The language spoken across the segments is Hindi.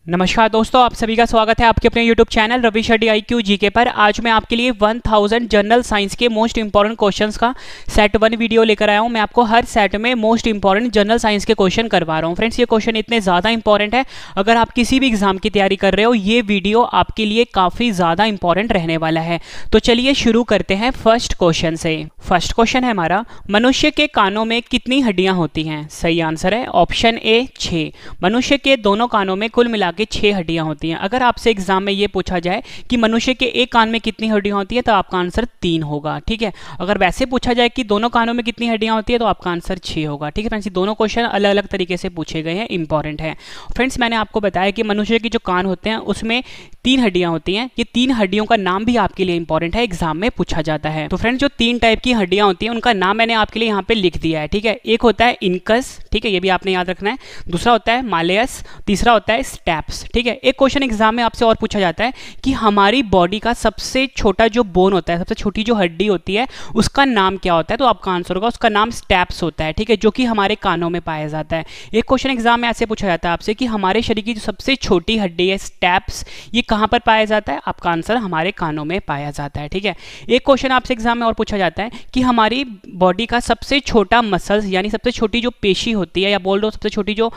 नमस्कार दोस्तों, आप सभी का स्वागत है आपके अपने YouTube channel Ravi Shetty IQ GK पर। आज मैं आपके लिए 1000 जनरल साइंस के मोस्ट इंपॉर्टेंट क्वेश्चंस का सेट 1 वीडियो लेकर आया हूं। मैं आपको हर सेट में मोस्ट इंपॉर्टेंट जनरल साइंस के क्वेश्चन करवा रहा हूं। फ्रेंड्स, ये क्वेश्चन इतने ज़्यादा इंपॉर्टेंट है, अगर आप किसी भी एग्जाम की तैयारी कर रहे हो ये वीडियो आपके लिए काफ़ी ज़्यादा इंपॉर्टेंट रहने वाला है। तो चलिए शुरू करते हैं फर्स्ट क्वेश्चन से। फर्स्ट क्वेश्चन है हमारा, मनुष्य के कानों में कितनी हड्डियाँ होती हैं? सही आंसर है ऑप्शन ए 6। मनुष्य के दोनों कानों में कुल मिला 6 हड्डियां होती हैं। अगर आपसे एग्जाम में ये पूछा जाए कि मनुष्य के एक कान में कितनी हड्डियां होती है तो आपका आंसर 3 होगा। ठीक है, अगर वैसे पूछा जाए कि दोनों कानों में कितनी हड्डियां होती है तो आपका आंसर 6 होगा। ठीक है फ्रेंड्स, ये दोनों क्वेश्चन अलग अलग तरीके से पूछे गए हैं, इंपॉर्टेंट है। फ्रेंड्स, मैंने आपको बताया कि मनुष्य के जो कान होते हैं उसमें 3 हड्डियां होती हैं। ये 3 हड्डियों का नाम भी आपके लिए इंपॉर्टेंट है, एग्जाम में पूछा जाता है। तो फ्रेंड्स, जो 3 टाइप की हड्डियां होती हैं उनका नाम मैंने आपके लिए यहाँ पे लिख दिया है। ठीक है, एक होता है इनकस, ठीक है, ये भी आपने याद रखना है। दूसरा होता है मालेयस, तीसरा होता है स्टेप्स। ठीक है, एक क्वेश्चन एग्जाम में आपसे और पूछा जाता है कि हमारी बॉडी का सबसे छोटा जो बोन होता है, सबसे छोटी जो हड्डी होती है उसका नाम क्या होता है? तो आपका आंसर होगा उसका नाम स्टेप्स होता है। ठीक है, जो कि हमारे कानों में पाया जाता है। एक क्वेश्चन एग्जाम में ऐसे पूछा जाता है आपसे कि हमारे शरीर की जो सबसे छोटी हड्डी है स्टेप्स, ये कहां पर पाया जाता है? आपका आंसर हमारे कानों में पाया जाता है। ठीक है, एक क्वेश्चन आपसे एग्जाम में और पूछा जाता है कि हमारी बॉडी का सबसे छोटा मसल्स यानी सबसे छोटी जो पेशी होती है या बोल दो सबसे छोटी जो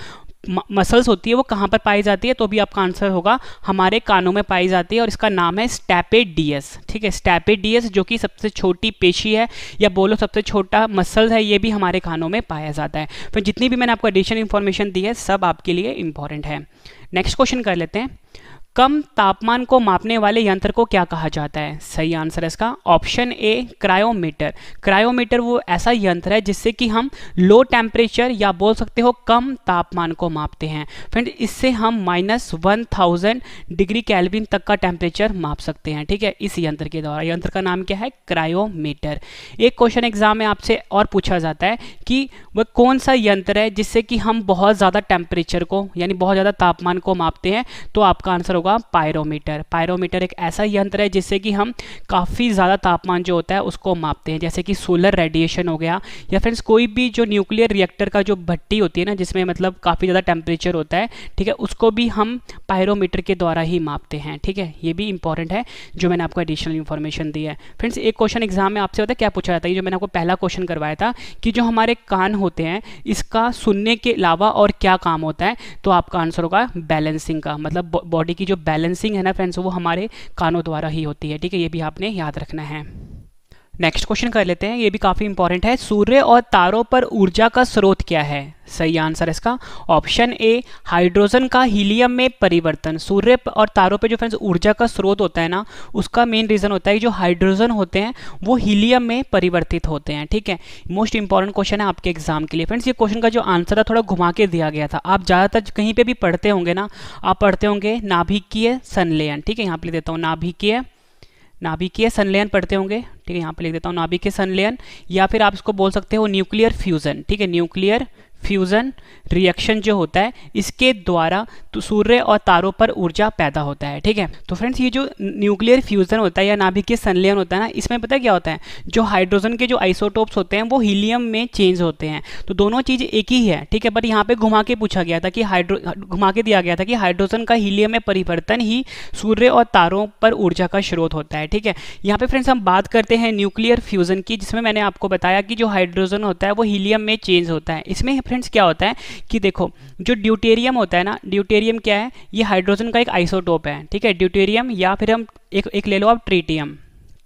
मसल्स होती है वो कहाँ पर पाई जाती है? तो भी आपका आंसर होगा हमारे कानों में पाई जाती है और इसका नाम है स्टैपेडियस। ठीक है, स्टैपेडियस जो कि सबसे छोटी पेशी है या बोलो सबसे छोटा मसल है, ये भी हमारे कानों में पाया जाता है। तो जितनी भी मैंने आपको एडिशनल इन्फॉर्मेशन दी है सब आपके लिए इंपॉर्टेंट है। नेक्स्ट क्वेश्चन कर लेते हैं, कम तापमान को मापने वाले यंत्र को क्या कहा जाता है? सही आंसर है इसका ऑप्शन ए क्रायोमीटर। क्रायोमीटर वो ऐसा यंत्र है जिससे कि हम लो टेम्परेचर या बोल सकते हो कम तापमान को मापते हैं। फ्रेंड, इससे हम -1000 डिग्री केल्विन तक का टेम्परेचर माप सकते हैं। ठीक है, इस यंत्र के द्वारा। यंत्र का नाम क्या है? क्रायोमीटर। एक क्वेश्चन एग्जाम में आपसे और पूछा जाता है कि वह कौन सा यंत्र है जिससे कि हम बहुत ज़्यादा टेम्परेचर को यानी बहुत ज़्यादा तापमान को मापते हैं? तो आपका आंसर पायरोमीटर। पायरोमीटर एक ऐसा यंत्र है जिससे कि हम काफ़ी ज़्यादा तापमान जो होता है उसको मापते हैं, जैसे कि सोलर रेडिएशन हो गया या फ्रेंड्स कोई भी जो न्यूक्लियर रिएक्टर का जो भट्टी होती है ना जिसमें मतलब काफ़ी ज़्यादा टेम्परेचर होता है, ठीक है, उसको भी हम पायरोमीटर के द्वारा ही मापते हैं। ठीक है, ये भी इंपॉर्टेंट है जो मैंने आपको एडिशनल इन्फॉर्मेशन दी है। फ्रेंड्स, एक क्वेश्चन एग्जाम में आपसे होता है क्या पूछा जाता है, जो मैंने आपको पहला क्वेश्चन करवाया था कि जो हमारे कान होते हैं इसका सुनने के अलावा और क्या काम होता है? तो आपका आंसर होगा बैलेंसिंग का। मतलब बॉडी की जो बैलेंसिंग है ना फ्रेंड्स वो हमारे कानों द्वारा ही होती है। ठीक है, ये भी आपने याद रखना है। नेक्स्ट क्वेश्चन कर लेते हैं, ये भी काफ़ी इंपॉर्टेंट है। सूर्य और तारों पर ऊर्जा का स्रोत क्या है? सही आंसर है इसका ऑप्शन ए हाइड्रोजन का हीलियम में परिवर्तन। सूर्य और तारों पे जो फ्रेंड्स ऊर्जा का स्रोत होता है ना उसका मेन रीजन होता है कि जो हाइड्रोजन होते हैं वो हीलियम में परिवर्तित होते हैं। ठीक है, मोस्ट इंपॉर्टेंट क्वेश्चन है आपके एग्जाम के लिए। फ्रेंड्स, ये क्वेश्चन का जो आंसर था थोड़ा घुमा के दिया गया था। आप ज़्यादातर कहीं पे भी पढ़ते होंगे ना, आप पढ़ते होंगे नाभिकीय संलयन। ठीक है, यहाँ पे लिख देता हूँ नाभिकीय संलयन पढ़ते होंगे। ठीक है, यहाँ पे लिख देता हूँ नाभिकीय संलयन, या फिर आप इसको बोल सकते हो न्यूक्लियर फ्यूजन। ठीक है, न्यूक्लियर फ्यूजन रिएक्शन जो होता है इसके द्वारा तो सूर्य और तारों पर ऊर्जा पैदा होता है। ठीक है, तो फ्रेंड्स ये जो न्यूक्लियर फ्यूजन होता है या नाभिकीय संलयन होता है ना, इसमें पता है क्या होता है, जो हाइड्रोजन के जो आइसोटोप्स होते हैं वो हीलियम में चेंज होते हैं। तो दोनों चीज़ एक ही है। ठीक है, बट यहाँ पे घुमा के पूछा गया था कि घुमा के दिया गया था कि हाइड्रोजन का हीलियम में परिवर्तन ही सूर्य और तारों पर ऊर्जा का स्रोत होता है। ठीक है, यहाँ पे फ्रेंड्स हम बात करते हैं न्यूक्लियर फ्यूजन की, जिसमें मैंने आपको बताया कि जो हाइड्रोजन होता है वो हीलियम में चेंज होता है। इसमें फ्रेंड्स क्या होता है कि देखो जो ड्यूटेरियम होता है ना, ड्यूटेरियम क्या है, ये हाइड्रोजन का एक आइसोटोप है। ठीक है, ड्यूटेरियम या फिर हम एक ले लो आप ट्रीटियम।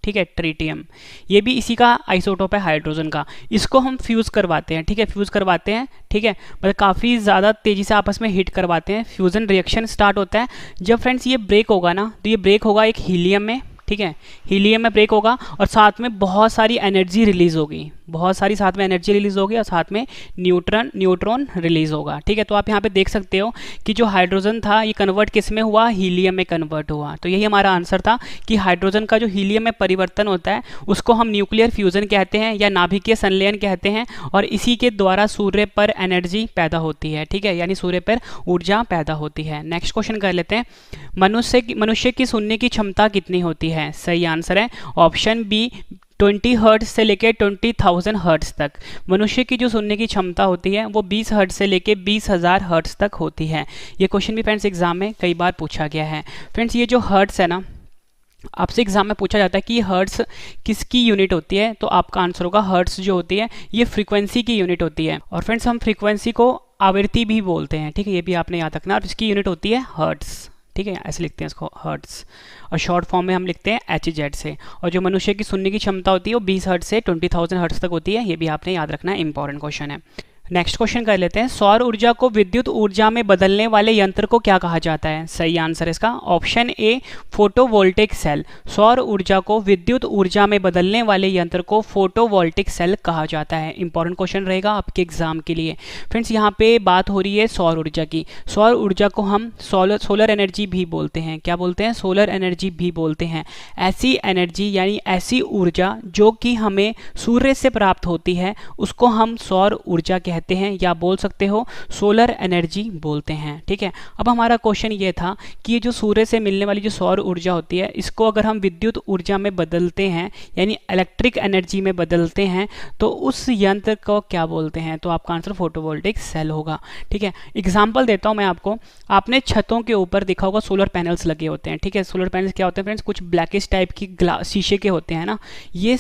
ठीक है, ट्रीटियम ये भी इसी का आइसोटोप है हाइड्रोजन का। इसको हम फ्यूज़ करवाते हैं। ठीक है, फ्यूज़ करवाते हैं। ठीक है, मतलब काफ़ी ज़्यादा तेज़ी से आपस में हिट करवाते हैं। फ्यूज़न रिएक्शन स्टार्ट होता है जब फ्रेंड्स ये ब्रेक होगा ना, तो ये ब्रेक होगा एक हीलियम में। ठीक है, हीलियम में ब्रेक होगा और साथ में बहुत सारी एनर्जी रिलीज होगी, बहुत सारी साथ में एनर्जी रिलीज होगी और साथ में न्यूट्रॉन रिलीज होगा। ठीक है, तो आप यहाँ पे देख सकते हो कि जो हाइड्रोजन था ये कन्वर्ट किस में हुआ? हीलियम में कन्वर्ट हुआ। तो यही हमारा आंसर था कि हाइड्रोजन का जो हीलियम में परिवर्तन होता है उसको हम न्यूक्लियर फ्यूजन कहते हैं या नाभिकीय संलयन कहते हैं, और इसी के द्वारा सूर्य पर एनर्जी पैदा होती है। ठीक है, यानी सूर्य पर ऊर्जा पैदा होती है। नेक्स्ट क्वेश्चन कर लेते हैं, मनुष्य की सुनने की क्षमता कितनी होती है? सही आंसर है ऑप्शन बी 20 हर्ट्ज से लेके 20,000 हर्ट्ज तक। मनुष्य की जो सुनने की क्षमता होती है वो 20 हर्ट्ज से लेके 20,000 हर्ट्ज तक होती है। ये क्वेश्चन भी फ्रेंड्स एग्जाम में कई बार पूछा गया है। फ्रेंड्स ये जो हर्ट्ज है ना, आपसे एग्जाम में पूछा जाता है कि हर्ट्ज किसकी यूनिट होती है, तो आपका आंसर होगा हर्ट्ज जो होती है ये फ्रीक्वेंसी की यूनिट होती है। और फ्रेंड्स हम फ्रीक्वेंसी को आवृत्ति भी बोलते हैं, ठीक है, ये भी आपने याद रखना। और इसकी यूनिट होती है हर्ट्ज, ठीक है, ऐसे लिखते हैं इसको हर्ट्ज, और शॉर्ट फॉर्म में हम लिखते हैं HZ से। और जो मनुष्य की सुनने की क्षमता होती है वो 20 हर्ट्ज से 20,000 हर्ट्ज तक होती है, ये भी आपने याद रखना है, इंपॉर्टेंट क्वेश्चन है। नेक्स्ट क्वेश्चन कर लेते हैं, सौर ऊर्जा को विद्युत ऊर्जा में बदलने वाले यंत्र को क्या कहा जाता है? सही आंसर इसका ऑप्शन ए फोटोवोल्टिक सेल। सौर ऊर्जा को विद्युत ऊर्जा में बदलने वाले यंत्र को फोटोवोल्टिक सेल कहा जाता है। इंपॉर्टेंट क्वेश्चन रहेगा आपके एग्जाम के लिए। फ्रेंड्स यहाँ पे बात हो रही है सौर ऊर्जा की। सौर ऊर्जा को हम सोलर एनर्जी भी बोलते हैं। क्या बोलते हैं? सोलर एनर्जी भी बोलते हैं। ऐसी एनर्जी यानी ऐसी ऊर्जा जो कि हमें सूर्य से प्राप्त होती है उसको हम सौर ऊर्जा कहते हैं, या बोल सकते हो सोलर एनर्जी बोलते हैं, ठीक है। अब हमारा क्वेश्चन ये था कि ये जो सूर्य से मिलने वाली जो सौर ऊर्जा होती है इसको अगर हम विद्युत ऊर्जा में बदलते हैं यानी इलेक्ट्रिक एनर्जी में बदलते हैं तो उस यंत्र को क्या बोलते हैं? तो आपका आंसर फोटोवोल्टिक सेल होगा, ठीक है। एग्जाम्पल देता हूं मैं आपको। आपने छतों के ऊपर देखा होगा सोलर पैनल्स लगे होते हैं, ठीक है। सोलर पैनल्स क्या होते हैं फ्रेंड्स? कुछ ब्लैकिश टाइप की शीशे के होते हैं ना, ये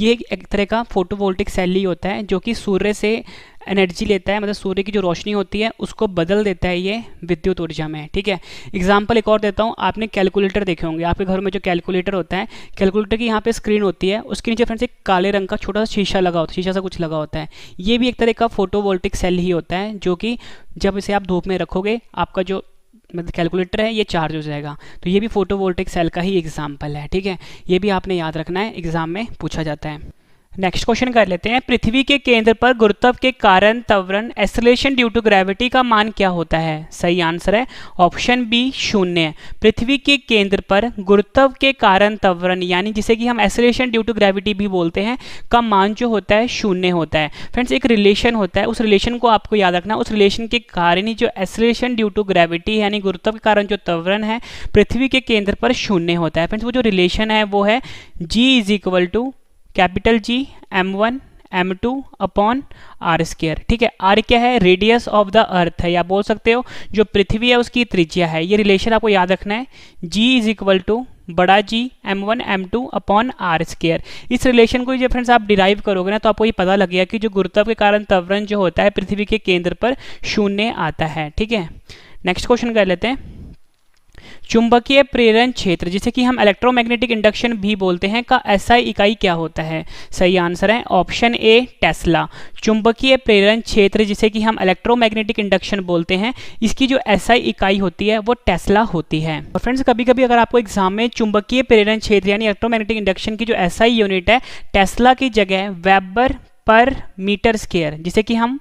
एक तरह का फोटोवोल्टिक सेल ही होता है जो कि सूर्य से एनर्जी लेता है, मतलब सूर्य की जो रोशनी होती है उसको बदल देता है ये विद्युत ऊर्जा में, ठीक है। एग्जाम्पल एक और देता हूँ। आपने कैलकुलेटर देखे होंगे, आपके घर में जो कैलकुलेटर होता है, कैलकुलेटर की यहाँ पे स्क्रीन होती है, उसके नीचे फ्रेंड्स एक काले रंग का छोटा सा शीशा लगा होता है, शीशा सा कुछ लगा होता है। ये भी एक तरह का फोटोवोल्टिक सेल ही होता है जो कि जब इसे आप धूप में रखोगे आपका जो मतलब कैलकुलेटर है ये चार्ज हो जाएगा। तो ये भी फोटोवोल्टिक सेल का ही एग्जाम्पल है, ठीक है। ये भी आपने याद रखना है, एग्जाम में पूछा जाता है। नेक्स्ट क्वेश्चन कर लेते हैं, पृथ्वी के केंद्र पर गुरुत्व के कारण त्वरण एक्सेलरेशन ड्यू टू ग्रेविटी का मान क्या होता है? सही आंसर है ऑप्शन बी 0। पृथ्वी के केंद्र पर गुरुत्व के कारण त्वरण यानी जिसे कि हम एक्सेलरेशन ड्यू टू ग्रेविटी भी बोलते हैं का मान जो होता है 0 होता है। फ्रेंड्स एक रिलेशन होता है, उस रिलेशन को आपको याद रखना। उस रिलेशन के कारण ही जो एक्सेलरेशन ड्यू टू ग्रेविटी यानी गुरुत्व के कारण जो त्वरण है पृथ्वी के केंद्र पर 0 होता है। फ्रेंड्स वो जो रिलेशन है वो है G capital G m1 m2 upon r square, ठीक है। r क्या है? रेडियस ऑफ द अर्थ है, या बोल सकते हो जो पृथ्वी है उसकी त्रिज्या है। ये रिलेशन आपको याद रखना है, G बड़ा G m1 m2 upon r square. इस रिलेशन को जब फ्रेंड्स आप डिराइव करोगे ना तो आपको ये पता लग गया कि जो गुरुत्व के कारण त्वरण जो होता है पृथ्वी के केंद्र पर 0 आता है, ठीक है। नेक्स्ट क्वेश्चन कर लेते हैं, चुंबकीय प्रेरण क्षेत्र जिसे कि हम इलेक्ट्रोमैग्नेटिक इंडक्शन भी बोलते हैं का SI इकाई क्या होता है? सही आंसर है ऑप्शन ए टेस्ला। चुंबकीय प्रेरण क्षेत्र जिसे कि हम इलेक्ट्रोमैग्नेटिक इंडक्शन बोलते हैं इसकी जो SI इकाई होती है वो टेस्ला होती है। और फ्रेंड्स कभी कभी अगर आपको एग्जाम में चुंबकीय प्रेरण क्षेत्र यानी इलेक्ट्रोमैग्नेटिक इंडक्शन की जो SI यूनिट है टेस्ला की जगह वेबर पर मीटर स्क्वायर जिसे कि हम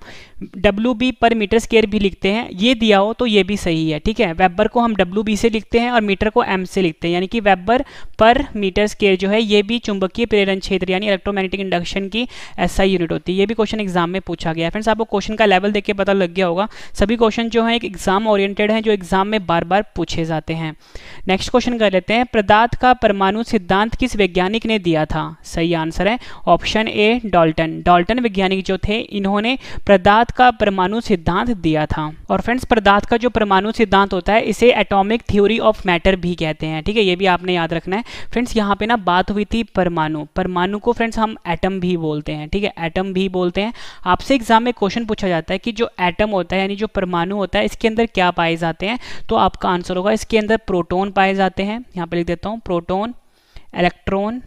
WB पर मीटर स्क्वायर भी लिखते हैं, ये दिया हो तो ये भी सही है, ठीक है। वेबर को हम WB से लिखते हैं और मीटर को M से लिखते हैं, यानी कि वेबर पर मीटर स्क्वायर जो है ये भी चुंबकीय प्रेरण क्षेत्र यानी इलेक्ट्रोमैग्नेटिक इंडक्शन की SI यूनिट होती है। ये भी क्वेश्चन एग्जाम में पूछा गया है। फ्रेंड्स आपको क्वेश्चन का लेवल देख के पता लग गया होगा, सभी क्वेश्चन जो है एक एग्जाम ओरिएंटेड है जो एग्जाम में बार बार पूछे जाते हैं। नेक्स्ट क्वेश्चन कर लेते हैं, पदार्थ का परमाणु सिद्धांत किस वैज्ञानिक ने दिया था? सही आंसर है ऑप्शन ए डाल्टन। डाल्टन वैज्ञानिक जो थे इन्होंने पदार्थ का परमाणु सिद्धांत दिया था। और फ्रेंड्स पदार्थ का जो परमाणु सिद्धांत होता है इसे एटॉमिक थ्योरी ऑफ मैटर भी कहते हैं, ठीक है। ये भी आपने याद रखना है। फ्रेंड्स यहाँ पे ना बात हुई थी परमाणु, परमाणु को फ्रेंड्स हम एटम भी बोलते हैं, ठीक है, एटम भी बोलते हैं। आपसे एग्जाम में क्वेश्चन पूछा जाता है कि जो एटम होता है यानी जो परमाणु होता है इसके अंदर क्या पाए जाते हैं, तो आपका आंसर होगा इसके अंदर प्रोटॉन पाए जाते हैं। यहाँ पे लिख देता हूँ प्रोटॉन, इलेक्ट्रॉन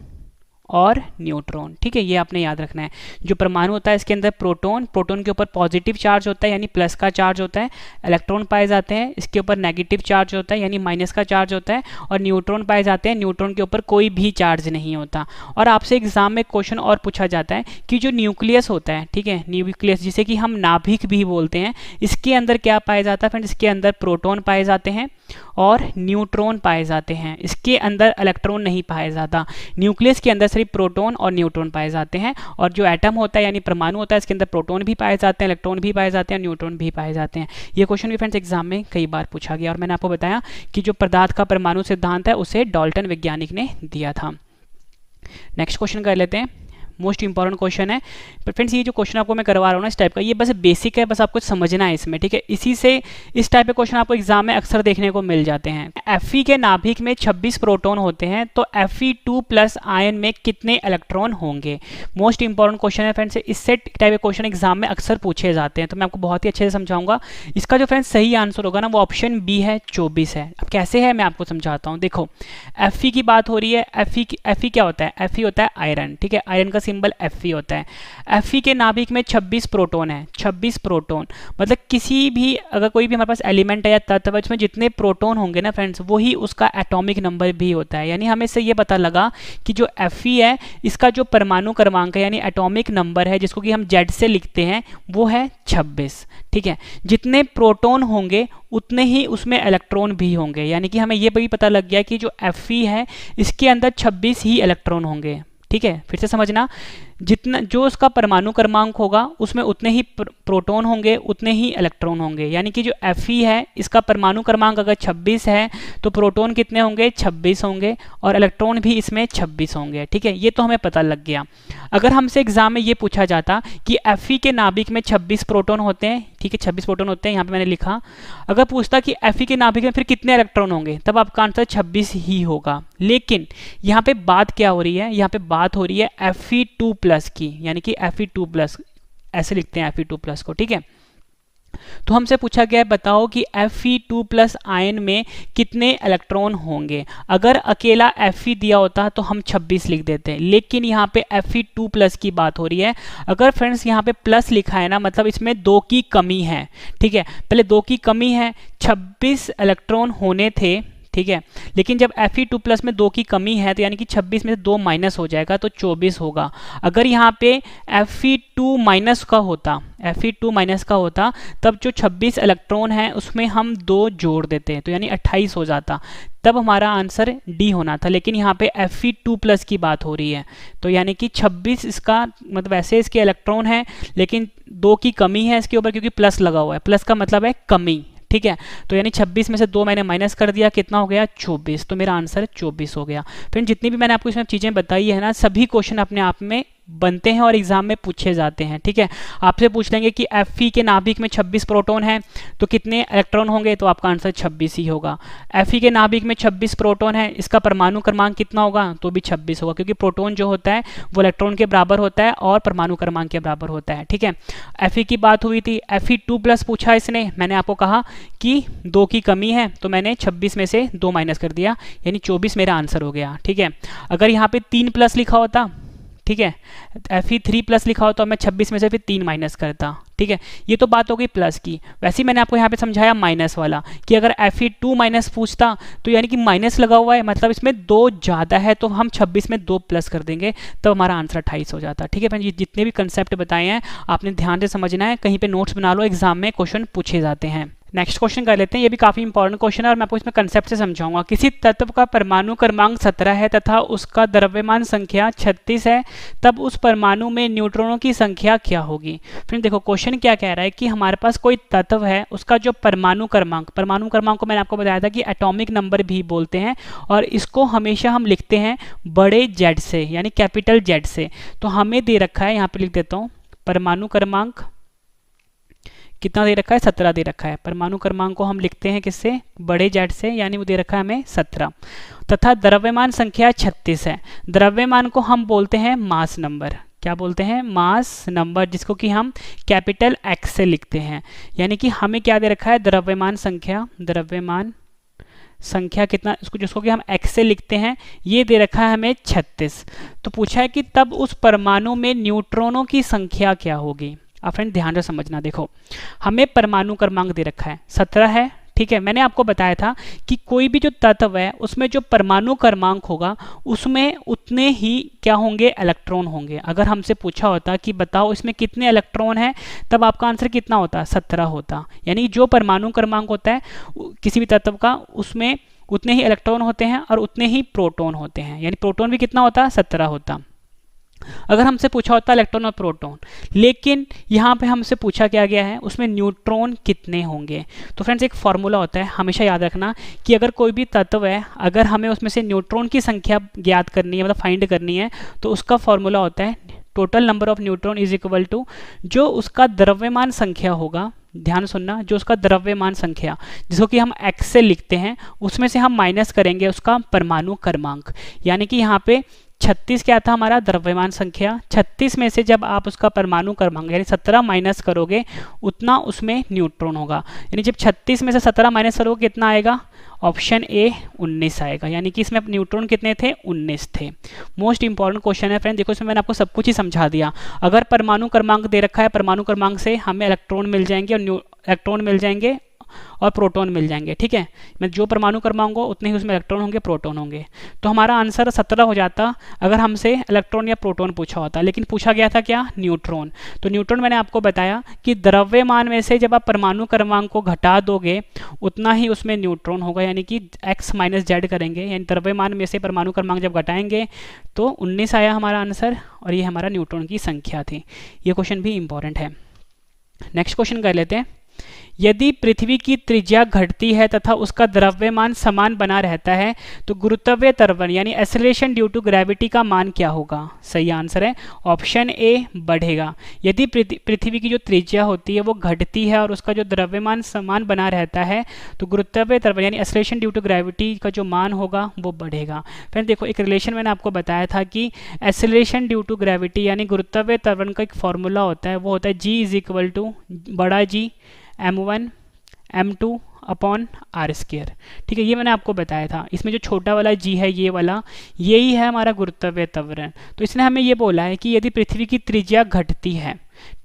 और न्यूट्रॉन, ठीक है, ये आपने याद रखना है। जो परमाणु होता है इसके अंदर प्रोटॉन, प्रोटॉन के ऊपर पॉजिटिव चार्ज होता है यानी प्लस का चार्ज होता है, इलेक्ट्रॉन पाए जाते हैं इसके ऊपर नेगेटिव चार्ज होता है यानी माइनस का चार्ज होता है, और न्यूट्रॉन पाए जाते हैं न्यूट्रॉन के ऊपर कोई भी चार्ज नहीं होता। और आपसे एग्जाम में क्वेश्चन और पूछा जाता है कि जो न्यूक्लियस होता है, ठीक है, न्यूक्लियस जिसे कि हम नाभिक भी बोलते हैं, इसके अंदर क्या पाया जाता है? फ्रेंड्स इसके अंदर प्रोटॉन पाए जाते हैं और न्यूट्रॉन पाए जाते हैं, इसके अंदर इलेक्ट्रॉन नहीं पाया जाता। न्यूक्लियस के अंदर सिर्फ प्रोटॉन और न्यूट्रॉन पाए जाते हैं, और जो एटम होता है यानी परमाणु होता है इसके अंदर प्रोटॉन भी पाए जाते हैं, इलेक्ट्रॉन भी पाए जाते हैं, न्यूट्रॉन भी पाए जाते हैं। ये क्वेश्चन भी फ्रेंड्स एग्जाम में कई बार पूछा गया, और मैंने आपको बताया कि जो पदार्थ का परमाणु सिद्धांत है उसे डाल्टन वैज्ञानिक ने दिया था। नेक्स्ट क्वेश्चन कर लेते हैं, मोस्ट इंपॉर्टेंट क्वेश्चन है। पर फ्रेंड्स ये जो क्वेश्चन आपको मैं करवा रहा हूँ ना इस टाइप का, ये बस बेसिक है, बस आपको समझना है इसमें, ठीक है। इसी से इस टाइप के क्वेश्चन आपको एग्जाम में अक्सर देखने को मिल जाते हैं। Fe के नाभिक में 26 प्रोटॉन होते हैं, तो Fe2+ आयन में कितने इलेक्ट्रॉन होंगे? मोस्ट इंपॉर्टेंट क्वेश्चन है फ्रेंड्स, इससे टाइप के क्वेश्चन एग्जाम में अक्सर पूछे जाते हैं, तो मैं आपको बहुत ही अच्छे से समझाऊंगा। इसका जो फ्रेंड्स सही आंसर होगा ना वो ऑप्शन बी है, 24 है। अब कैसे है मैं आपको समझाता हूँ। देखो Fe की बात हो रही है, Fe क्या होता है? Fe होता है आयरन, ठीक है, आयरन का सिंबल Fe होता है। Fe के नाभिक में 26 प्रोटॉन है, 26 प्रोटॉन मतलब किसी भी अगर कोई भी हमारे पास एलिमेंट है या तत्व है उसमें जितने प्रोटॉन होंगे ना फ्रेंड्स वही उसका एटॉमिक नंबर भी होता है। यानी हमें इससे ये पता लगा कि जो Fe है इसका जो परमाणु क्रमांक है यानी एटॉमिक नंबर है जिसको कि हम Z से लिखते हैं वो है 26, ठीक है। जितने प्रोटॉन होंगे उतने ही उसमें इलेक्ट्रॉन भी होंगे, यानी कि हमें ये भी पता लग गया कि जो Fe है इसके अंदर 26 ही इलेक्ट्रॉन होंगे, ठीक है। फिर से समझना, जितना जो उसका परमाणु क्रमांक होगा उसमें उतने ही प्रोटॉन होंगे उतने ही इलेक्ट्रॉन होंगे। यानी कि जो Fe है इसका परमाणु क्रमांक अगर 26 है तो प्रोटॉन कितने होंगे? 26 होंगे और इलेक्ट्रॉन भी इसमें 26 होंगे, ठीक है। ये तो हमें पता लग गया। अगर हमसे एग्जाम में ये पूछा जाता कि Fe के नाभिक में 26 प्रोटॉन होते हैं, ठीक है, 26 प्रोटॉन होते हैं, यहाँ पे मैंने लिखा। अगर पूछता कि Fe के नाभिक में फिर कितने इलेक्ट्रॉन होंगे, तब आपका आंसर 26 ही होगा। लेकिन यहाँ पे बात क्या हो रही है? यहाँ पे बात हो रही है Fe2+ की, यानी कि Fe2+, ऐसे लिखते हैं Fe2+ को, ठीक है। तो हमसे पूछा गया है बताओ कि Fe2+ आयन में कितने इलेक्ट्रॉन होंगे। अगर अकेला Fe दिया होता तो हम 26 लिख देते, लेकिन यहाँ पे Fe2+ की बात हो रही है। अगर फ्रेंड्स यहाँ पे प्लस लिखा है ना मतलब इसमें 2 की कमी है, ठीक है। पहले 2 की कमी है, 26 इलेक्ट्रॉन होने थे, ठीक है, लेकिन जब Fe2+ में 2 की कमी है तो यानी कि 26 में से 2 माइनस हो जाएगा तो 24 होगा। अगर यहाँ पे Fe2- का होता तब जो 26 इलेक्ट्रॉन है उसमें हम 2 जोड़ देते हैं तो यानी 28 हो जाता, तब हमारा आंसर डी होना था। लेकिन यहाँ पे Fe2+ की बात हो रही है तो यानी कि 26 इसका मतलब ऐसे इसके इलेक्ट्रॉन है लेकिन 2 की कमी है इसके ऊपर क्योंकि प्लस लगा हुआ है, प्लस का मतलब है कमी, ठीक है। तो यानी 26 में से 2 मैंने माइनस कर दिया, कितना हो गया? 24, तो मेरा आंसर 24 हो गया। फिर जितनी भी मैंने आपको इसमें चीज़ें बताई है ना सभी क्वेश्चन अपने आप में बनते हैं और एग्जाम में पूछे जाते हैं, ठीक है। आपसे पूछ लेंगे कि Fe के नाभिक में 26 प्रोटॉन है तो कितने इलेक्ट्रॉन होंगे, तो आपका आंसर 26 ही होगा। Fe के नाभिक में 26 प्रोटॉन है, इसका परमाणु क्रमांक कितना होगा, तो भी 26 होगा क्योंकि प्रोटॉन जो होता है वो इलेक्ट्रॉन के बराबर होता है और परमाणु क्रमांक के बराबर होता है, ठीक है। Fe की बात हुई थी, Fe2+ पूछा इसने, मैंने आपको कहा कि 2 की कमी है तो मैंने 26 में से 2 माइनस कर दिया यानी 24 मेरा आंसर हो गया, ठीक है। अगर यहाँ पे 3+ लिखा होता, ठीक है, Fe3+ लिखा होता तो मैं 26 में से फिर 3 माइनस करता, ठीक है। ये तो बात हो गई प्लस की। वैसे ही मैंने आपको यहाँ पे समझाया माइनस वाला कि अगर Fe2- पूछता तो यानी कि माइनस लगा हुआ है मतलब इसमें 2 ज़्यादा है तो हम 26 में 2 प्लस कर देंगे तो हमारा आंसर 28 हो जाता, ठीक है फ्रेंड। ये जितने भी कंसेप्ट बताए हैं आपने ध्यान से समझना है, कहीं पे नोट्स बना लो, एग्जाम में क्वेश्चन पूछे जाते हैं। नेक्स्ट क्वेश्चन कर लेते हैं, ये भी काफी इंपॉर्टेंट क्वेश्चन है और मैं आपको इसमें कंसेप्ट से समझाऊंगा। किसी तत्व का परमाणु क्रमांक 17 है तथा उसका द्रव्यमान संख्या 36 है, तब उस परमाणु में न्यूट्रॉनों की संख्या क्या होगी। फिर देखो क्वेश्चन क्या कह रहा है कि हमारे पास कोई तत्व है, उसका जो परमाणु क्रमांक को मैंने आपको बताया था कि एटॉमिक नंबर भी बोलते हैं और इसको हमेशा हम लिखते हैं बड़े Z से यानी कैपिटल Z से। तो हमें दे रखा है, यहाँ पे लिख देता हूँ, परमाणु क्रमांक कितना दे रखा है, 17 दे रखा है। परमाणु क्रमांक को हम लिखते हैं किससे, बड़े Z से, यानी वो दे रखा है हमें 17, तथा द्रव्यमान संख्या 36 है। द्रव्यमान को हम बोलते हैं मास नंबर, क्या बोलते हैं, मास नंबर, जिसको कि हम कैपिटल X से लिखते हैं। यानी कि हमें क्या दे रखा है, द्रव्यमान संख्या कितना, इसको जिसको कि हम X से लिखते हैं, ये दे रखा है हमें 36। तो पूछा है कि तब उस परमाणु में न्यूट्रॉनों की संख्या क्या होगी। आप फ्रेंड ध्यान से समझना, देखो हमें परमाणु क्रमांक दे रखा है 17 है, ठीक है। मैंने आपको बताया था कि कोई भी जो तत्व है उसमें जो परमाणु क्रमांक होगा उसमें उतने ही क्या होंगे, इलेक्ट्रॉन होंगे। अगर हमसे पूछा होता कि बताओ इसमें कितने इलेक्ट्रॉन हैं, तब आपका आंसर कितना होता, 17 होता। यानी जो परमाणु क्रमांक होता है किसी भी तत्व का उसमें उतने ही इलेक्ट्रॉन होते हैं और उतने ही प्रोटॉन होते हैं, यानी प्रोटॉन भी कितना होता, 17 होता। अगर हमसे पूछा होता इलेक्ट्रॉन और प्रोटॉन, लेकिन यहाँ पे हमसे पूछा क्या गया है, उसमें न्यूट्रॉन कितने होंगे। तो फ्रेंड्स एक फॉर्मूला होता है, हमेशा याद रखना कि अगर कोई भी तत्व है, अगर हमें उसमें से न्यूट्रॉन की संख्या ज्ञात करनी है, मतलब फाइंड करनी है, तो उसका फॉर्मूला होता है total number of neutron is equal to जो उसका द्रव्यमान संख्या होगा, ध्यान सुनना, जो उसका द्रव्यमान संख्या जिसको कि हम x से लिखते हैं, उसमें से हम माइनस करेंगे उसका परमाणु क्रमांक। यानी कि यहाँ पे 36 क्या था हमारा द्रव्यमान संख्या, 36 में से जब आप उसका परमाणु क्रमांक यानी 17 माइनस करोगे उतना उसमें न्यूट्रॉन होगा। यानी जब 36 में से 17 माइनस करोगे कितना आएगा, ऑप्शन ए 19 आएगा। यानी कि इसमें न्यूट्रॉन कितने थे, 19 थे। मोस्ट इंपॉर्टेंट क्वेश्चन है फ्रेंड, देखो इसमें मैंने आपको सब कुछ ही समझा दिया। अगर परमाणु क्रमांक दे रखा है, परमाणु क्रमांक से हमें इलेक्ट्रॉन मिल जाएंगे और इलेक्ट्रॉन मिल जाएंगे और प्रोटॉन मिल जाएंगे, ठीक है। मैं जो परमाणु क्रमांक हो उतने ही उसमें इलेक्ट्रॉन होंगे, प्रोटॉन होंगे। तो हमारा आंसर 17 हो जाता अगर हमसे इलेक्ट्रॉन या प्रोटॉन पूछा होता, लेकिन पूछा गया था क्या, न्यूट्रॉन। तो न्यूट्रॉन मैंने आपको बताया कि द्रव्यमान में से जब आप परमाणु क्रमांक को घटा दोगे उतना ही उसमें न्यूट्रॉन होगा, यानी कि x माइनस जेड करेंगे, यानी द्रव्यमान में से परमाणु क्रमांक जब घटाएंगे तो 19 आया हमारा आंसर, और ये हमारा न्यूट्रॉन की संख्या थी। ये क्वेश्चन भी इंपॉर्टेंट है। नेक्स्ट क्वेश्चन कर लेते हैं। यदि पृथ्वी की त्रिज्या घटती है तथा उसका द्रव्यमान समान बना रहता है तो गुरुत्वीय त्वरण यानी एक्सेलरेशन ड्यू टू ग्रेविटी का मान क्या होगा। सही आंसर है ऑप्शन ए बढ़ेगा। यदि पृथ्वी की जो त्रिज्या होती है वो घटती है और उसका जो द्रव्यमान समान बना रहता है तो गुरुत्वीय त्वरण यानी एक्सेलरेशन ड्यू टू ग्रेविटी का जो मान होगा वो बढ़ेगा। फ्रेंड देखो एक रिलेशन मैंने आपको बताया था कि एक्सेलरेशन ड्यू टू ग्रेविटी यानी गुरुत्वीय त्वरण का एक फॉर्मूला होता है, वो होता है G इज इक्वल टू बड़ा G m1 m2 upon R square. ठीक है, ये मैंने आपको बताया था। इसमें जो छोटा वाला g है ये वाला, यही है हमारा गुरुत्वीय त्वरण। तो इसने हमें ये बोला है कि यदि पृथ्वी की त्रिज्या घटती है,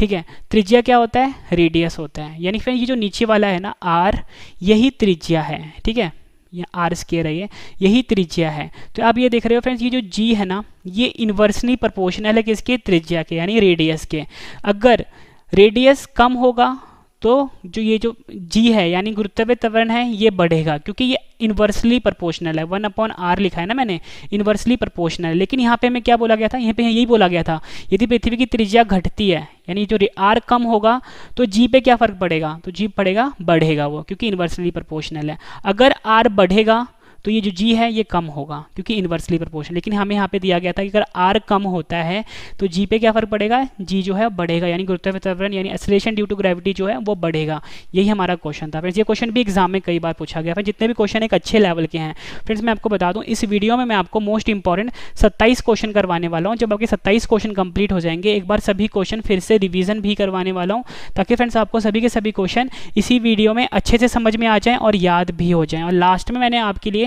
ठीक है, त्रिज्या क्या होता है, रेडियस होता है, यानी फिर ये जो नीचे वाला है ना r, यही त्रिज्या है, ठीक है, ये आर स्क्वायर है, यही त्रिज्या है। तो आप ये देख रहे हो फ्रेंड्स, ये जो g है ना ये इन्वर्सली प्रोपोर्शनल है किसके, त्रिज्या के यानी रेडियस के। अगर रेडियस कम होगा तो जो ये जो g है यानी गुरुत्वीय त्वरण है ये बढ़ेगा, क्योंकि ये इन्वर्सली प्रोपोर्शनल है। 1/r लिखा है ना मैंने, इन्वर्सली प्रोपोर्शनल है। लेकिन यहाँ पे हमें क्या बोला गया था, यहाँ पे यही बोला गया था यदि पृथ्वी की त्रिज्या घटती है यानी जो r कम होगा तो g पे क्या फर्क पड़ेगा, तो g पड़ेगा, बढ़ेगा वो, क्योंकि इन्वर्सली प्रोपोर्शनल है। अगर r बढ़ेगा तो ये जो g है ये कम होगा क्योंकि इन्वर्सली प्रोपोर्शनल। लेकिन हमें यहाँ पे दिया गया था कि अगर r कम होता है तो g पे क्या फर्क पड़ेगा, g जो है बढ़ेगा, यानी गुरुत्वीय त्वरण यानी एक्सेलरेशन ड्यू टू ग्रेविटी जो है वो बढ़ेगा। यही हमारा क्वेश्चन था फ्रेंड्स। ये क्वेश्चन भी एग्जाम में कई बार पूछा गया। जितने भी क्वेश्चन एक अच्छे लेवल के हैं फ्रेंड्स, मैं आपको बता दूँ इस वीडियो में मैं आपको मोस्ट इंपॉर्टेंट 27 क्वेश्चन करवाने वाला हूँ। जब आपके 27 क्वेश्चन कंप्लीट हो जाएंगे एक बार सभी क्वेश्चन फिर से रिविजन भी करवाने वाला हूँ, ताकि फ्रेंड्स आपको सभी के सभी क्वेश्चन इसी वीडियो में अच्छे से समझ में आ जाएँ और याद भी हो जाएँ। और लास्ट में मैंने आपके लिए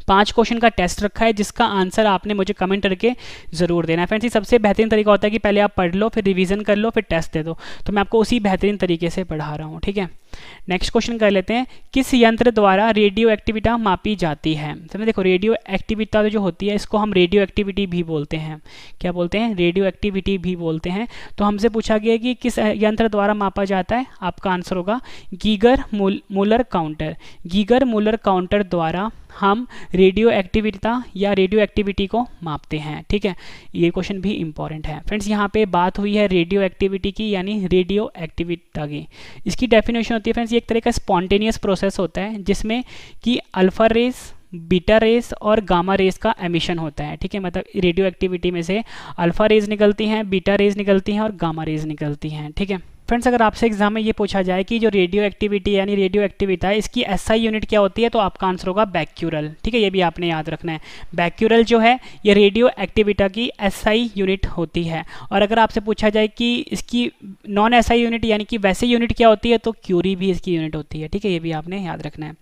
5 क्वेश्चन का टेस्ट रखा है जिसका आंसर आपने मुझे कमेंट करके जरूर देना है। फ्रेंड्स ये सबसे बेहतरीन तरीका होता है कि पहले आप पढ़ लो, फिर रिवीजन कर लो, फिर टेस्ट दे दो। तो मैं आपको उसी बेहतरीन तरीके से पढ़ा रहा हूँ, ठीक है। नेक्स्ट क्वेश्चन कर लेते हैं, किस यंत्र द्वारा रेडियो एक्टिविटी मापी जाती है। समझे, देखो रेडियो एक्टिविटी जो होती है इसको हम रेडियो एक्टिविटी भी बोलते हैं। क्या बोलते हैं, रेडियो एक्टिविटी भी बोलते हैं। तो हमसे पूछा गया कि किस यंत्र द्वारा मापा जाता है, आपका आंसर होगा Geiger Muller counter. Geiger Muller counter द्वारा हम रेडियो एक्टिविटी या रेडियो एक्टिविटी को मापते हैं, ठीक है। ये क्वेश्चन भी इंपॉर्टेंट है फ्रेंड्स। यहाँ पे बात हुई है रेडियो एक्टिविटी की यानी रेडियो एक्टिविटी की। इसकी डेफिनेशन होती है फ्रेंड्स, ये एक तरह का स्पॉन्टेनियस प्रोसेस होता है जिसमें कि अल्फा रेस, बीटा रेस और गामा रेस का एमिशन होता है, ठीक है। मतलब रेडियो एक्टिविटी में से अल्फा रेज निकलती हैं, बीटा रेज निकलती हैं और गामा रेज निकलती हैं, ठीक है। फ्रेंड्स अगर आपसे एग्जाम में ये पूछा जाए कि जो रेडियो एक्टिविटी यानी रेडियो एक्टिविटी है इसकी एसआई यूनिट क्या होती है, तो आपका आंसर होगा बैक्यूरल, ठीक है। ये भी आपने याद रखना है। बैक्यूरल जो है ये रेडियो एक्टिविटी की एसआई यूनिट होती है। और अगर आपसे पूछा जाए कि इसकी नॉन एसआई यूनिट यानी कि वैसे यूनिट क्या होती है, तो क्यूरी भी इसकी यूनिट होती है, ठीक है। ये भी आपने याद रखना है।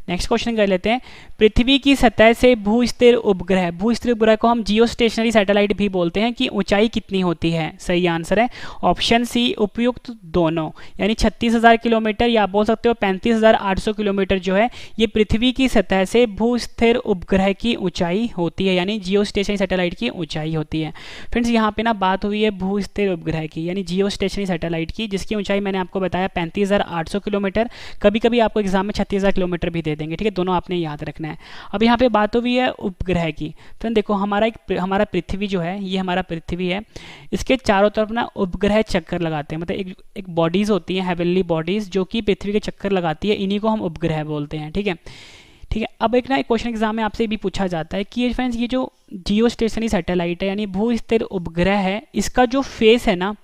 नेक्स्ट क्वेश्चन कर लेते हैं, पृथ्वी की सतह से भूस्थिर उपग्रह, भूस्थिर उपग्रह को हम जियो स्टेशनरी सैटेलाइट भी बोलते हैं, कि ऊंचाई कितनी होती है। सही आंसर है ऑप्शन सी उपयुक्त दोनों, यानी 36,000 किलोमीटर या आप बोल सकते हो 35,800 किलोमीटर जो है ये पृथ्वी की सतह से भूस्थिर उपग्रह की ऊंचाई होती है, यानी जियो स्टेशनरी सैटेलाइट की ऊंचाई होती है। फ्रेंड्स यहाँ पे ना बात हुई है भूस्थिर उपग्रह की, यानी जियो स्टेशनरी सैटेलाइट की, जिसकी ऊंचाई मैंने आपको बताया 35,800 किलोमीटर। कभी कभी आपको एग्जाम में 36,000 किलोमीटर भी दे देंगे, ठीक है, दोनों आपने याद रखना है। अब यहाँ पे बात हुई है उपग्रह की। फ्रेंड देखो हमारा पृथ्वी जो है, ये हमारा पृथ्वी है, इसके चारों तरफ ना उपग्रह चक्कर लगाते हैं, मतलब एक बॉडीज होती हैं, हेवनली बॉडीज, जो कि पृथ्वी के चक्कर लगाती है, इन्हीं को हम उपग्रह बोलते हैं, ठीक है। ठीक है, अब एक क्वेश्चन एग्जाम में आपसे भी पूछा जाता है कि फ्रेंड्स ये जो जियो स्टेशनरी सैटेलाइट है यानी भू स्थिर उपग्रह है, इसका जो फेस है ना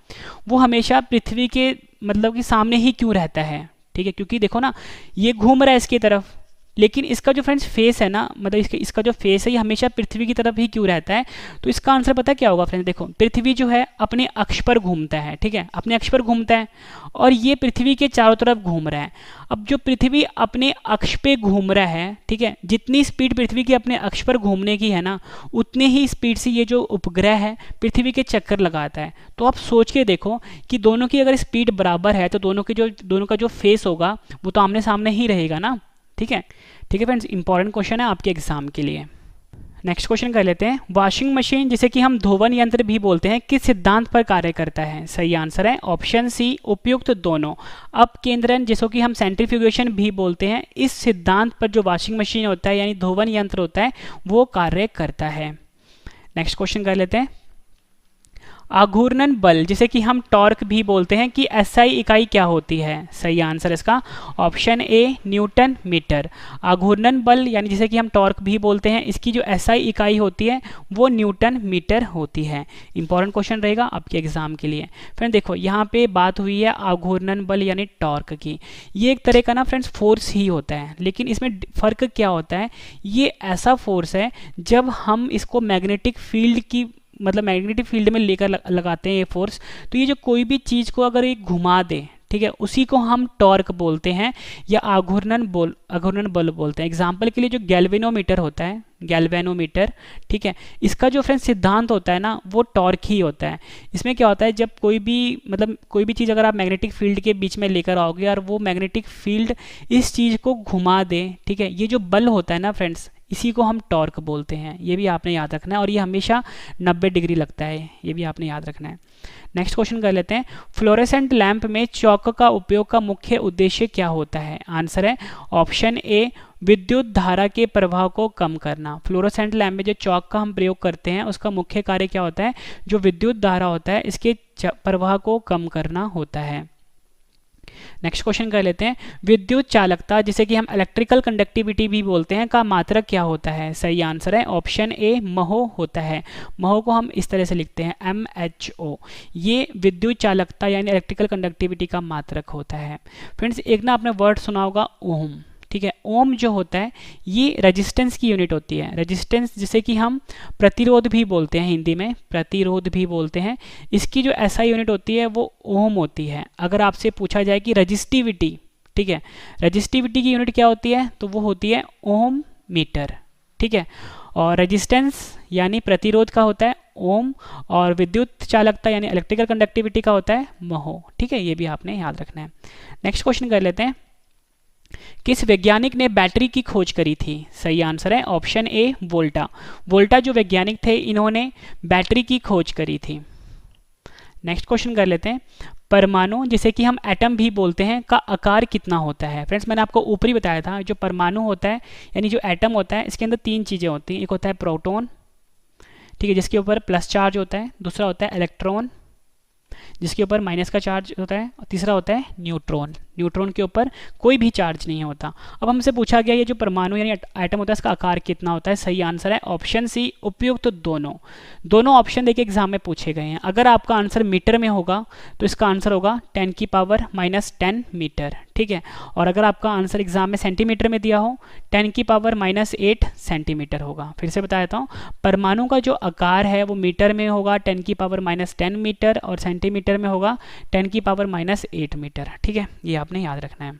वो हमेशा पृथ्वी के मतलब कि सामने ही क्यों रहता है, ठीक है, क्योंकि देखो ना ये घूम रहा है इसकी तरफ, लेकिन इसका जो फ्रेंड्स फेस है ना, मतलब इसका जो फेस है ये हमेशा पृथ्वी की तरफ ही क्यों रहता है। तो इसका आंसर पता क्या होगा फ्रेंड्स, देखो पृथ्वी जो है अपने अक्ष पर घूमता है, ठीक है, अपने अक्ष पर घूमता है और ये पृथ्वी के चारों तरफ घूम रहा है। अब जो पृथ्वी अपने अक्ष पे घूम रहा है, ठीक है, जितनी स्पीड पृथ्वी की अपने अक्ष पर घूमने की है ना, उतनी ही स्पीड से ये जो उपग्रह है पृथ्वी के चक्कर लगाता है। तो आप सोच के देखो कि दोनों की अगर स्पीड बराबर है तो दोनों का जो फेस होगा वो तो आमने सामने ही रहेगा ना, ठीक है। ठीक है फ्रेंड्स, इंपॉर्टेंट क्वेश्चन है आपके एग्जाम के लिए। नेक्स्ट क्वेश्चन कर लेते हैं। वॉशिंग मशीन जिसे कि हम धोवन यंत्र भी बोलते हैं किस सिद्धांत पर कार्य करता है। सही आंसर है ऑप्शन सी, उपयुक्त दोनों। अपकेंद्रण जिसको कि हम सेंट्रीफ्यूगेशन भी बोलते हैं, इस सिद्धांत पर जो वॉशिंग मशीन होता है यानी धोवन यंत्र होता है वो कार्य करता है। नेक्स्ट क्वेश्चन कर लेते हैं। आघूर्णन बल जिसे कि हम टॉर्क भी बोलते हैं कि एसआई इकाई क्या होती है। सही आंसर इसका ऑप्शन ए, न्यूटन मीटर। आघूर्णन बल यानी जिसे कि हम टॉर्क भी बोलते हैं, इसकी जो एसआई इकाई होती है वो न्यूटन मीटर होती है। इंपॉर्टेंट क्वेश्चन रहेगा आपके एग्जाम के लिए। फ्रेंड देखो यहाँ पे बात हुई है आघूर्णन बल यानी टॉर्क की। ये एक तरह का ना फ्रेंड्स फोर्स ही होता है, लेकिन इसमें फर्क क्या होता है, ये ऐसा फोर्स है जब हम इसको मैग्नेटिक फील्ड की मतलब मैग्नेटिक फील्ड में लेकर लगाते हैं ये फोर्स, तो ये जो कोई भी चीज़ को अगर ये घुमा दे, ठीक है, उसी को हम टॉर्क बोलते हैं या आघूर्णन बल बोलते हैं। एग्जाम्पल के लिए जो गैल्वेनोमीटर होता है, गैल्वेनोमीटर, ठीक है, इसका जो फ्रेंड्स सिद्धांत होता है ना वो टॉर्क ही होता है। इसमें क्या होता है, जब कोई भी चीज़ अगर आप मैग्नेटिक फील्ड के बीच में लेकर आओगे और वो मैग्नेटिक फील्ड इस चीज़ को घुमा दे, ठीक है, ये जो बल होता है ना फ्रेंड्स इसी को हम टॉर्क बोलते हैं। ये भी आपने याद रखना है और ये हमेशा 90 डिग्री लगता है, ये भी आपने याद रखना है। नेक्स्ट क्वेश्चन कर लेते हैं। फ्लोरेसेंट लैंप में चौक का उपयोग का मुख्य उद्देश्य क्या होता है। आंसर है ऑप्शन ए, विद्युत धारा के प्रभाव को कम करना। फ्लोरोसेंट लैंप में जो चौक का हम प्रयोग करते हैं उसका मुख्य कार्य क्या होता है, जो विद्युत धारा होता है इसके प्रवाह को कम करना होता है। नेक्स्ट क्वेश्चन कर लेते हैं। विद्युत चालकता जिसे कि हम इलेक्ट्रिकल कंडक्टिविटी भी बोलते हैं का मात्रक क्या होता है। सही आंसर है ऑप्शन ए, महो होता है। महो को हम इस तरह से लिखते हैं MHO। ये विद्युत चालकता यानी इलेक्ट्रिकल कंडक्टिविटी का मात्रक होता है। फ्रेंड्स एक ना आपने वर्ड सुना होगा ओम, ठीक है। ओम जो होता है ये रेजिस्टेंस की यूनिट होती है। रेजिस्टेंस जिसे कि हम प्रतिरोध भी बोलते हैं, हिंदी में प्रतिरोध भी बोलते हैं, इसकी जो SI यूनिट होती है वो ओम होती है। अगर आपसे पूछा जाए कि रजिस्टिविटी, ठीक है, रजिस्टिविटी की यूनिट क्या होती है तो वो होती है ओम मीटर, ठीक है। और रेजिस्टेंस यानी प्रतिरोध का होता है ओम और विद्युत चालकता यानी इलेक्ट्रिकल कंडक्टिविटी का होता है महो, ठीक है, ये भी आपने याद रखना है। नेक्स्ट क्वेश्चन कर लेते हैं। किस वैज्ञानिक ने बैटरी की खोज करी थी। सही आंसर है ऑप्शन ए, वोल्टा। वोल्टा जो वैज्ञानिक थे इन्होंने बैटरी की खोज करी थी। नेक्स्ट क्वेश्चन कर लेते हैं। परमाणु जिसे कि हम एटम भी बोलते हैं का आकार कितना होता है। फ्रेंड्स मैंने आपको ऊपर ही बताया था जो परमाणु होता है यानी जो एटम होता है इसके अंदर 3 चीज़ें होती हैं। एक होता है प्रोटॉन, ठीक है, जिसके ऊपर प्लस चार्ज होता है। दूसरा होता है इलेक्ट्रॉन जिसके ऊपर माइनस का चार्ज होता है। और तीसरा होता है न्यूट्रॉन, न्यूट्रॉन के ऊपर कोई भी चार्ज नहीं होता। अब हमसे पूछा गया ये जो परमाणु यानी एटम होता है इसका आकार कितना होता है। सही आंसर है ऑप्शन सी, उपयुक्त दोनों। दोनों ऑप्शन देखिए एग्जाम में पूछे गए हैं। अगर आपका आंसर मीटर में होगा तो इसका आंसर होगा 10⁻⁻10 मीटर, ठीक है। और अगर आपका आंसर एग्जाम में सेंटीमीटर में दिया हो 10⁻⁻8 सेंटीमीटर होगा। फिर से बता देता हूँ, परमाणु का जो आकार है वो मीटर में होगा 10⁻⁻10 मीटर और सेंटीमीटर में होगा 10⁻⁻8 मीटर, ठीक है, ये आपने याद रखना है।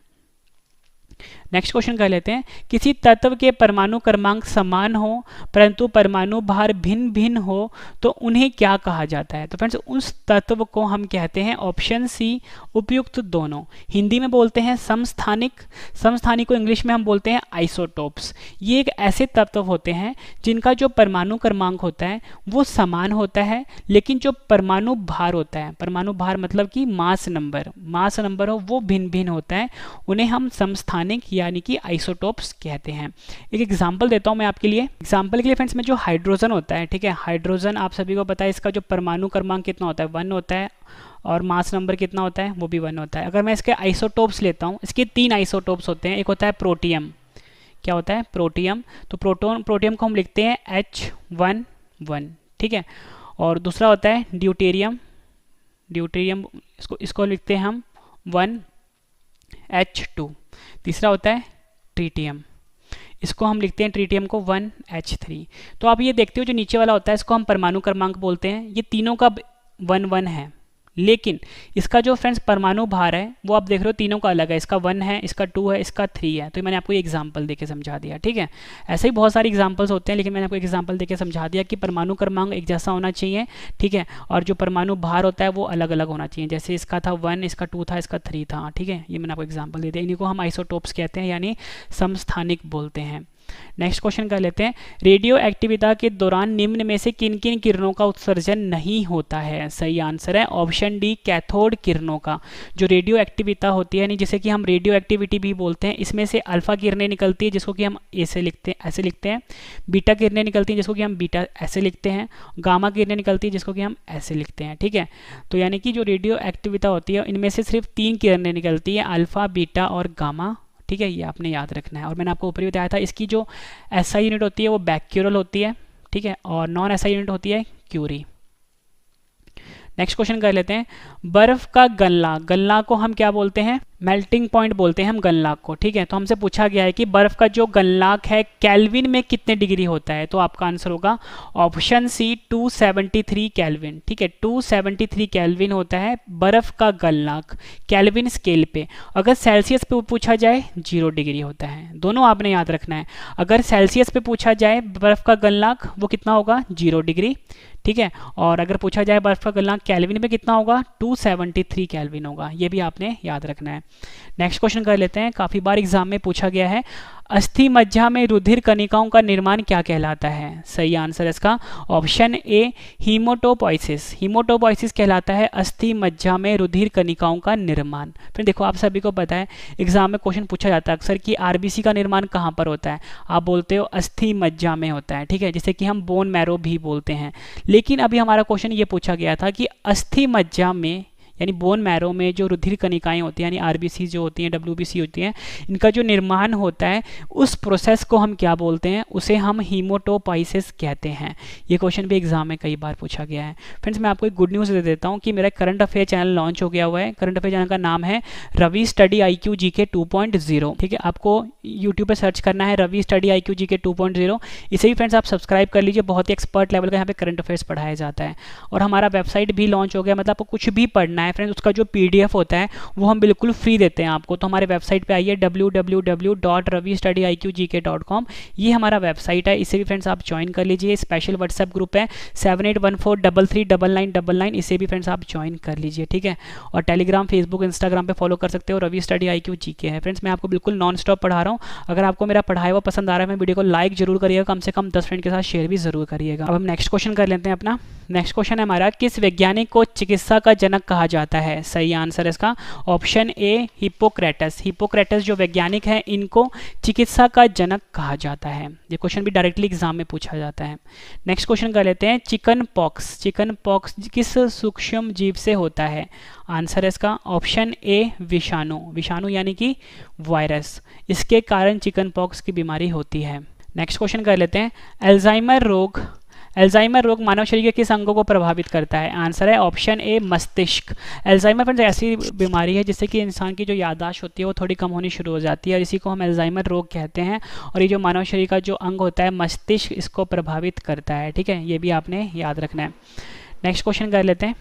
नेक्स्ट क्वेश्चन कर लेते हैं, किसी तत्व के परमाणु क्रमांक समान हो परंतु परमाणु भार भिन्न भिन्न हो तो उन्हें क्या कहा जाता है? तो फ्रेंड्स उस तत्व को हम कहते हैं ऑप्शन सी उपयुक्त दोनों। हिंदी में बोलते हैं समस्थानिक, समस्थानिक को इंग्लिश में हम बोलते हैं आइसोटोप्स। ये एक ऐसे तत्व होते हैं जिनका जो परमाणु क्रमांक होता है वो समान होता है, लेकिन जो परमाणु भार होता है, परमाणु भार मतलब कि मास नंबर हो वो भिन्न भिन्न होता है, उन्हें हम समस्थानिक यानी कि आइसोटोप्स कहते हैं। एक एग्जांपल देता हूं मैं आपके लिए। एग्जांपल के लिए फ्रेंड्स में जो हाइड्रोजन होता है, ठीक है, हाइड्रोजन आप सभी को पता है इसका जो परमाणु क्रमांक कितना होता है 1 होता है और मास नंबर कितना होता है वो भी 1 होता है। अगर मैं इसके आइसोटोप्स लेता हूं, इसके 3 आइसोटोप्स होते हैं। एक होता है प्रोटियम, क्या होता है प्रोटियम, तो प्रोटियम को हम लिखते हैं H11, ठीक है, और दूसरा होता है ड्यूटेरियम, इसको लिखते हैं हम 1H2। तीसरा होता है ट्रीटियम, इसको हम लिखते हैं ट्रीटियम को 1H3। तो आप ये देखते हो जो नीचे वाला होता है इसको हम परमाणु क्रमांक बोलते हैं। ये तीनों का 1 है, लेकिन इसका जो फ्रेंड्स परमाणु भार है वो आप देख रहे हो तीनों का अलग है। इसका 1 है, इसका 2 है, इसका 3 है। तो मैंने आपको ये एग्जांपल देके समझा दिया, ठीक है। ऐसे ही बहुत सारे एग्जांपल्स होते हैं, लेकिन मैंने आपको एग्जांपल देके समझा दिया कि परमाणु क्रमांक एक जैसा होना चाहिए, ठीक है, और जो परमाणु भार होता है वो अलग अलग होना चाहिए। जैसे इसका था 1, इसका 2 था, इसका 3 था, ठीक है। ये मैंने आपको एग्जाम्पल दे दिया। इन्हीं को हम आइसोटोप्स कहते हैं यानी समस्थानिक बोलते हैं। नेक्स्ट क्वेश्चन कर लेते हैं, रेडियो एक्टिविटी के दौरान निम्न में से किन किन किरणों का उत्सर्जन नहीं होता है? सही आंसर है ऑप्शन डी कैथोड किरणों का। जो रेडियो एक्टिविटी होती है, यानी जिसे कि हम रेडियो एक्टिविटी भी बोलते हैं, इसमें से अल्फा किरणें निकलती है जिसको कि हम ऐसे लिखते हैं, बीटा किरणें निकलती हैं जिसको कि हम बीटा ऐसे लिखते हैं, गामा किरणें निकलती है जिसको कि हम ऐसे लिखते हैं, ठीक है। तो यानी कि जो रेडियो एक्टिविटी होती है इनमें से सिर्फ 3 किरणें निकलती है, अल्फा, बीटा और गामा, ठीक है। ये आपने याद रखना है। और मैंने आपको ऊपर भी बताया था इसकी जो एसआई यूनिट होती है वो बैक्यूरल होती है, ठीक है, और नॉन एसआई यूनिट होती है क्यूरी। नेक्स्ट क्वेश्चन कर लेते हैं, बर्फ का गलना को हम क्या बोलते हैं? मेल्टिंग पॉइंट बोलते हैं हम गलनांक को, ठीक है। तो हमसे पूछा गया है कि बर्फ का जो गलनांक है केल्विन में कितने डिग्री होता है? तो आपका आंसर होगा ऑप्शन सी 273 केल्विन, ठीक है। 273 केल्विन होता है बर्फ का गलनांक केल्विन स्केल पे। अगर सेल्सियस पे पूछा जाए 0 डिग्री होता है। दोनों आपने याद रखना है। अगर सेल्सियस पे पूछा जाए बर्फ का गलनांक वो कितना होगा 0 डिग्री, ठीक है, और अगर पूछा जाए बर्फ का गलनांक केल्विन में कितना होगा 273 केल्विन होगा। ये भी आपने याद रखना है। नेक्स्ट क्वेश्चन कर लेते हैं, काफी बार एग्जाम में पूछा गया है, अस्थि मज्जा में रुधिर कणिकाओं का निर्माण क्या कहलाता है? सही आंसर इसका ऑप्शन ए हीमोटोपोइसिस। हीमोटोपोइसिस कहलाता है अस्थि मज्जा में रुधिर कणिकाओं का निर्माण। फिर देखो आप सभी को पता है एग्जाम में क्वेश्चन पूछा जाता है अक्सर कि आरबीसी का निर्माण कहाँ पर होता है? आप बोलते हो अस्थि मज्जा में होता है, ठीक है, जिसे कि हम बोन मैरो भी बोलते हैं। लेकिन अभी हमारा क्वेश्चन ये पूछा गया था कि अस्थि मज्जा में यानी बोन मैरो में जो रुधिर कणिकाएं होती हैं यानी आरबीसी जो होती हैं, डब्ल्यूबीसी होती हैं, इनका जो निर्माण होता है उस प्रोसेस को हम क्या बोलते हैं? उसे हम हीमोटोपोइसिस कहते हैं। ये क्वेश्चन भी एग्जाम में कई बार पूछा गया है। फ्रेंड्स मैं आपको एक गुड न्यूज़ दे देता हूँ कि मेरा करंट अफेयर चैनल लॉन्च हो गया हुआ है। करंट अफेयर चैनल का नाम है रवि स्टडी IQ GK 2.0, ठीक है। आपको यूट्यूब पर सर्च करना है रवि स्टडी IQ GK 2.0। इसे भी फ्रेंड्स आप सब्सक्राइब कर लीजिए। बहुत ही एक्सपर्ट लेवल का यहाँ पे करंट अफेयर्स पढ़ाया जाता है। और हमारा वेबसाइट भी लॉन्च हो गया, मतलब आपको कुछ भी पढ़ना है फ्रेंड्स उसका जो PDF होता है वो हम बिल्कुल फ्री देते हैं आपको। तो हमारे वेबसाइट पे आइए www.ravistudyIQGK.com। ये हमारा वेबसाइट है, इसे भी फ्रेंड्स आप ज्वाइन कर लीजिए। स्पेशल व्हाट्सएप ग्रुप है 7814339999, इसे भी फ्रेंड्स आप ज्वाइन कर लीजिए, ठीक है। और टेलीग्राम, फेसबुक, इंस्टाग्राम पे फॉलो कर सकते हो, रवि स्टडी IQ GK है। फ्रेंड्स मैं आपको बिल्कुल नॉन स्टॉप पढ़ा रहा हूँ। अगर आपको मेरा पढ़ाया हुआ पसंद आ रहा है मैं वीडियो को लाइक जरूर करिएगा, कम से कम 10 फ्रेंड के साथ शेयर भी जरूर करिएगा। अब हम नेक्स्ट क्वेश्चन कर लेते हैं अपना। नेक्स्ट क्वेश्चन है हमारा, किस वैज्ञानिक को चिकित्सा का जनक कहा जाता है? सही आंसर इसका ऑप्शन ए हिप्पोक्रेटस। हिप्पोक्रेटस जो वैज्ञानिक है इनको चिकित्सा का जनक कहा जाता है। ये क्वेश्चन भी डायरेक्टली एग्जाम में पूछा जाता है। नेक्स्ट क्वेश्चन कर लेते हैं, चिकन पॉक्स। चिकन पॉक्स किस सूक्ष्म जीव से होता है? आंसर है इसका ऑप्शन ए विषाणु। विषाणु यानी कि वायरस, इसके कारण चिकन पॉक्स की बीमारी होती है। नेक्स्ट क्वेश्चन कर लेते हैं, अल्जाइमर रोग। अल्जाइमर रोग मानव शरीर के किस अंगों को प्रभावित करता है? आंसर है ऑप्शन ए मस्तिष्क। अल्जाइमर फ्रेंड्स ऐसी बीमारी है जिससे कि इंसान की जो याददाश्त होती है वो थोड़ी कम होनी शुरू हो जाती है और इसी को हम अल्जाइमर रोग कहते हैं। और ये जो मानव शरीर का जो अंग होता है मस्तिष्क, इसको प्रभावित करता है, ठीक है। ये भी आपने याद रखना है। नेक्स्ट क्वेश्चन कर लेते हैं,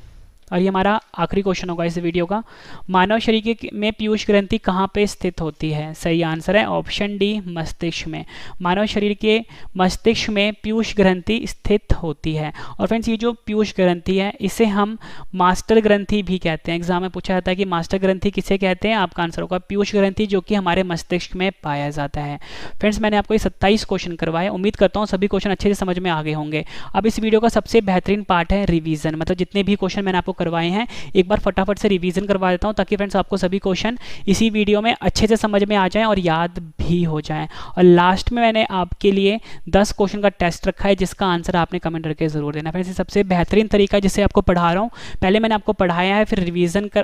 और ये हमारा आखिरी क्वेश्चन होगा इस वीडियो का। मानव शरीर में पीयूष ग्रंथि कहाँ पे स्थित होती है? सही आंसर है ऑप्शन डी, मस्तिष्क में। मानव शरीर के मस्तिष्क में पीयूष ग्रंथि स्थित होती है। और फ्रेंड्स ये जो पीयूष ग्रंथि है इसे हम मास्टर ग्रंथि भी कहते हैं। एग्जाम में पूछा जाता है कि मास्टर ग्रंथि किसे कहते हैं, आपका आंसर होगा पीयूष ग्रंथि, जो कि हमारे मस्तिष्क में पाया जाता है। फ्रेंड्स मैंने आपको ये 27 क्वेश्चन करवाए, उम्मीद करता हूँ सभी क्वेश्चन अच्छे से समझ में आ गए होंगे। अब इस वीडियो का सबसे बेहतरीन पार्ट है रिवीजन, मतलब जितने भी क्वेश्चन मैंने आपको करवाए हैं एक बार फटाफट से रिवीजन करवा देता हूं, ताकि फ्रेंड्स आपको सभी क्वेश्चन इसी वीडियो में अच्छे से समझ में आ जाएं और याद भी हो जाएं। और लास्ट में मैंने आपके लिए 10 क्वेश्चन का टेस्ट रखा है, जिसका आंसर आपने कमेंट करके जरूर देना। फ्रेंड्स ये सबसे बेहतरीन तरीका है जिससे आपको पढ़ा रहा हूँ। पहले मैंने आपको पढ़ाया है, फिर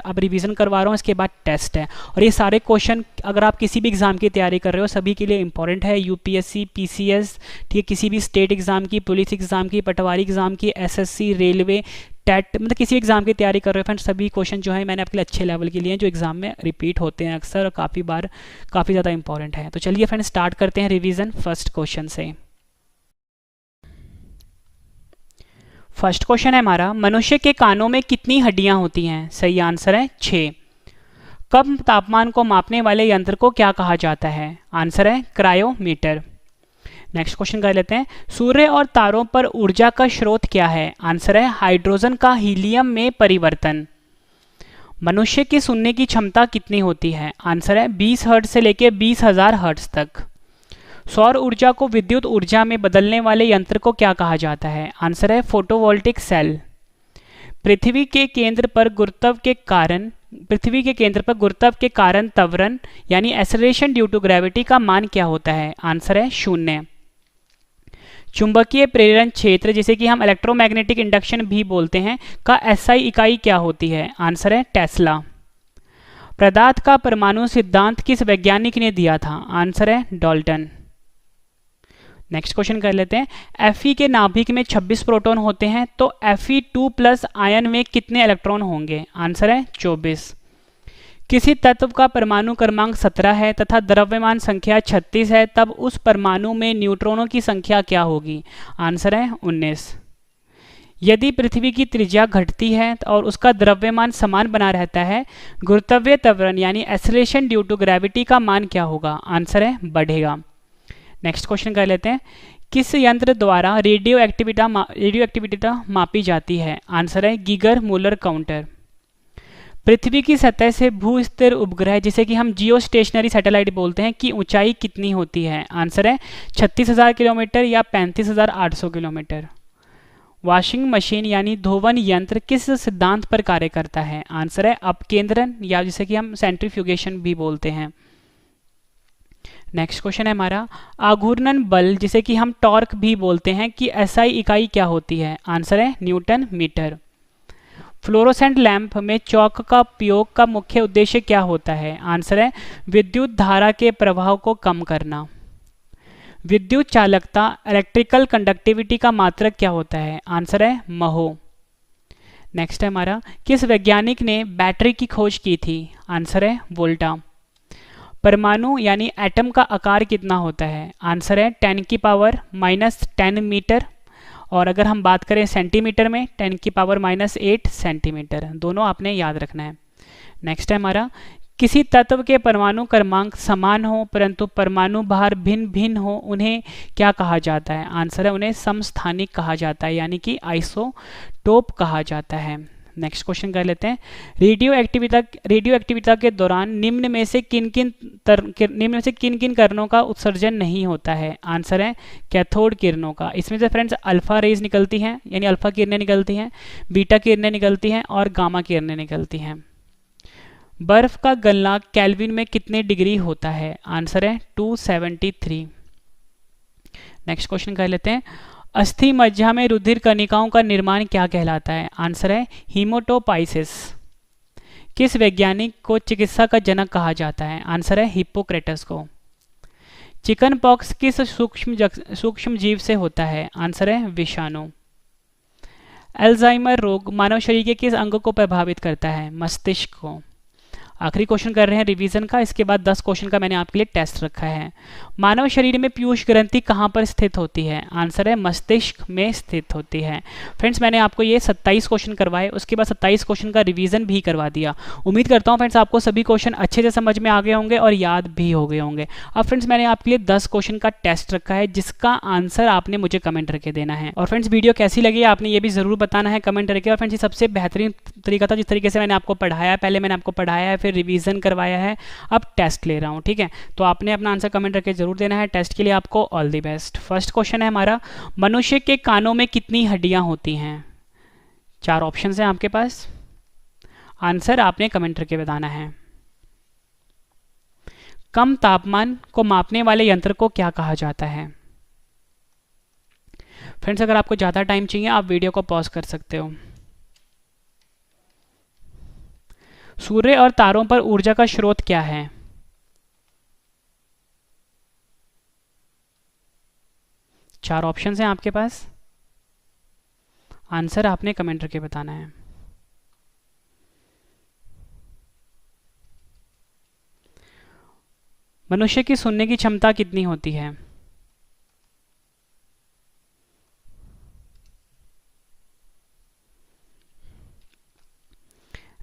अब रिवीजन करवा रहा हूँ, इसके बाद टेस्ट है। और ये सारे क्वेश्चन अगर आप किसी भी एग्जाम की तैयारी कर रहे हो सभी के लिए इंपॉर्टेंट है। यूपीएससी, पीसीएस, ठीक है, किसी भी स्टेट एग्जाम की, पुलिस एग्जाम की, पटवारी एग्जाम की, एसएससी, रेलवे, टेट, मतलब किसी एग्जाम की तैयारी कर रहे हो फ्रेंड्स, सभी क्वेश्चन जो है मैंने आपके लिए अच्छे लेवल के लिए जो एग्जाम में रिपीट होते हैं अक्सर और काफ़ी बार काफ़ी ज़्यादा इंपॉर्टेंट है। तो चलिए फ्रेंड्स स्टार्ट करते हैं रिवीजन फर्स्ट क्वेश्चन से। फर्स्ट क्वेश्चन है हमारा, मनुष्य के कानों में कितनी हड्डियां होती हैं? सही आंसर है 6। कम तापमान को मापने वाले यंत्र को क्या कहा जाता है? आंसर है क्रायोमीटर। नेक्स्ट क्वेश्चन कर लेते हैं, सूर्य और तारों पर ऊर्जा का स्रोत क्या है? आंसर है हाइड्रोजन का हीलियम में परिवर्तन। मनुष्य की सुनने की क्षमता कितनी होती है? आंसर है 20 हर्ट्ज से लेकर 20,000 हर्ट्ज तक। सौर ऊर्जा को विद्युत ऊर्जा में बदलने वाले यंत्र को क्या कहा जाता है? आंसर है फोटोवोल्टिक सेल। पृथ्वी के केंद्र पर गुरुत्व के कारण त्वरण यानी एक्सेलरेशन ड्यू टू ग्रेविटी का मान क्या होता है? आंसर है 0। चुंबकीय प्रेरण क्षेत्र, जिसे कि हम इलेक्ट्रोमैग्नेटिक इंडक्शन भी बोलते हैं, का एसआई इकाई क्या होती है? आंसर है टेस्ला। पदार्थ का परमाणु सिद्धांत किस वैज्ञानिक ने दिया था? आंसर है डाल्टन। नेक्स्ट क्वेश्चन कर लेते हैं, Fe के नाभिक में 26 प्रोटॉन होते हैं, तो Fe2+ आयन में कितने इलेक्ट्रॉन होंगे? आंसर है 24। किसी तत्व का परमाणु क्रमांक 17 है तथा द्रव्यमान संख्या 36 है, तब उस परमाणु में न्यूट्रॉनों की संख्या क्या होगी? आंसर है 19। यदि पृथ्वी की त्रिज्या घटती है और उसका द्रव्यमान समान बना रहता है, गुरुत्वीय त्वरण यानी एक्सेलरेशन ड्यू टू ग्रेविटी का मान क्या होगा? आंसर है बढ़ेगा। नेक्स्ट क्वेश्चन कर लेते हैं, किस यंत्र द्वारा रेडियो एक्टिविटी मापी जाती है? आंसर है गीगर मूलर काउंटर। पृथ्वी की सतह से भू स्थिर उपग्रह, जिसे कि हम जियो स्टेशनरी सैटेलाइट बोलते हैं, की ऊंचाई कितनी होती है? आंसर है 36,000 किलोमीटर या 35,800 किलोमीटर। वॉशिंग मशीन यानी धोवन यंत्र किस सिद्धांत पर कार्य करता है? आंसर है अपकेंद्रन, या जिसे कि हम सेंट्रीफ्यूगेशन भी बोलते हैं। नेक्स्ट क्वेश्चन है हमारा, आघूर्णन बल, जिसे कि हम टॉर्क भी बोलते हैं, कि एसआई इकाई क्या होती है? आंसर है न्यूटन मीटर। फ्लोरोसेंट लैंप में चौक का उपयोग का मुख्य उद्देश्य क्या होता है? आंसर है विद्युत धारा के प्रभाव को कम करना। विद्युत चालकता इलेक्ट्रिकल कंडक्टिविटी का मात्रक क्या होता है? आंसर है महो। नेक्स्ट है हमारा, किस वैज्ञानिक ने बैटरी की खोज की थी? आंसर है वोल्टा। परमाणु यानी एटम का आकार कितना होता है? आंसर है 10⁻⁻10 मीटर, और अगर हम बात करें सेंटीमीटर में 10⁻⁻8 सेंटीमीटर। दोनों आपने याद रखना है। नेक्स्ट है हमारा, किसी तत्व के परमाणु क्रमांक समान हो परंतु परमाणु भार भिन्न भिन्न हो, उन्हें क्या कहा जाता है? आंसर है उन्हें समस्थानिक कहा जाता है, यानी कि आइसोटोप कहा जाता है। नेक्स्ट क्वेश्चन कर लेते हैं, रेडियो एक्टिविटी के दौरान निम्न में से किन किन किरणों का उत्सर्जन नहीं होता है? आंसर है कैथोड किरणों का। इसमें से फ्रेंड्स अल्फा रेज निकलती हैं, यानी अल्फा किरणें निकलती हैं, बीटा किरणें निकलती हैं और गामा किरणें निकलती हैं। बर्फ का गलना केल्विन में कितने डिग्री होता है? आंसर है 273। नेक्स्ट क्वेश्चन कर लेते हैं, अस्थि मज्जा में रुधिर कणिकाओं का निर्माण क्या कहलाता है? आंसर है हीमोटोपाइसिस। किस वैज्ञानिक को चिकित्सा का जनक कहा जाता है? आंसर है हिप्पोक्रेटस को। चिकन पॉक्स किस सूक्ष्म जीव से होता है? आंसर है विषाणु। अल्जाइमर रोग मानव शरीर के किस अंग को प्रभावित करता है? मस्तिष्क को। आखिरी क्वेश्चन कर रहे हैं रिवीजन का, इसके बाद 10 क्वेश्चन का मैंने आपके लिए टेस्ट रखा है। मानव शरीर में पीयूष ग्रंथि कहाँ पर स्थित होती है? आंसर है मस्तिष्क में स्थित होती है। फ्रेंड्स मैंने आपको ये 27 क्वेश्चन करवाए, उसके बाद 27 क्वेश्चन का रिवीजन भी करवा दिया। उम्मीद करता हूँ फ्रेंड्स आपको सभी क्वेश्चन अच्छे से समझ में आ गए होंगे और याद भी हो गए होंगे। अब फ्रेंड्स मैंने आपके लिए 10 क्वेश्चन का टेस्ट रखा है जिसका आंसर आपने मुझे कमेंट करके देना है। और फ्रेंड्स वीडियो कैसी लगी आपने ये भी जरूर बताना है कमेंट करके। और फ्रेंड्स ये सबसे बेहतरीन तरीका था जिस तरीके से मैंने आपको पढ़ाया, पहले मैंने आपको पढ़ाया है, फिर रिवीजन करवाया है, अब टेस्ट ले रहा हूँ, ठीक है। तो आपने अपना आंसर कमेंट करके जरूर देना है। टेस्ट के लिए आपको all the best. First question है हमारा, मनुष्य के कानों में कितनी हड्डियां होती हैं? 4 ऑप्शन हैं आपके पास, आंसर आपने कमेंट करके बताना है। कम तापमान को मापने वाले यंत्र को क्या कहा जाता है? फ्रेंड्स अगर आपको ज्यादा टाइम चाहिए आप वीडियो को पॉज कर सकते हो। सूर्य और तारों पर ऊर्जा का स्रोत क्या है? चार ऑप्शन हैं आपके पास, आंसर आपने कमेंट करके बताना है। मनुष्य की सुनने की क्षमता कितनी होती है?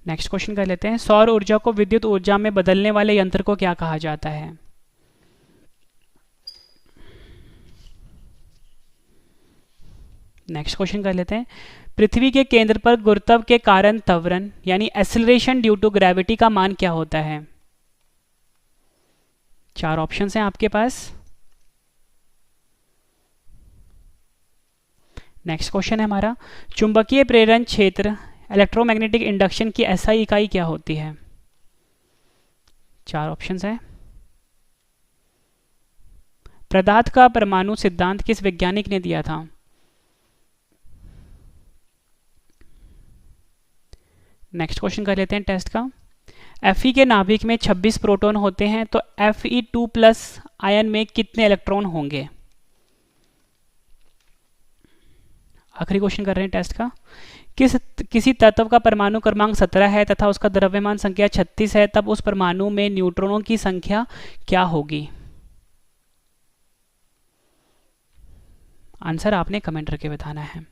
नेक्स्ट क्वेश्चन कर लेते हैं, सौर ऊर्जा को विद्युत ऊर्जा में बदलने वाले यंत्र को क्या कहा जाता है? नेक्स्ट क्वेश्चन कर लेते हैं, पृथ्वी के केंद्र पर गुरुत्व के कारण त्वरण यानी एक्सेलरेशन ड्यू टू ग्रेविटी का मान क्या होता है? 4 ऑप्शन हैं आपके पास। नेक्स्ट क्वेश्चन है हमारा, चुंबकीय प्रेरण क्षेत्र इलेक्ट्रोमैग्नेटिक इंडक्शन की एसआई इकाई क्या होती है? 4 ऑप्शन हैं। पदार्थ का परमाणु सिद्धांत किस वैज्ञानिक ने दिया था? नेक्स्ट क्वेश्चन कर लेते हैं टेस्ट का, Fe के नाभिक में 26 प्रोटॉन होते हैं तो Fe2+ आयन में कितने इलेक्ट्रॉन होंगे? आखिरी क्वेश्चन कर रहे हैं टेस्ट का, किसी तत्व का परमाणु क्रमांक 17 है तथा उसका द्रव्यमान संख्या 36 है, तब उस परमाणु में न्यूट्रॉनों की संख्या क्या होगी? आंसर आपने कमेंट करके बताना है।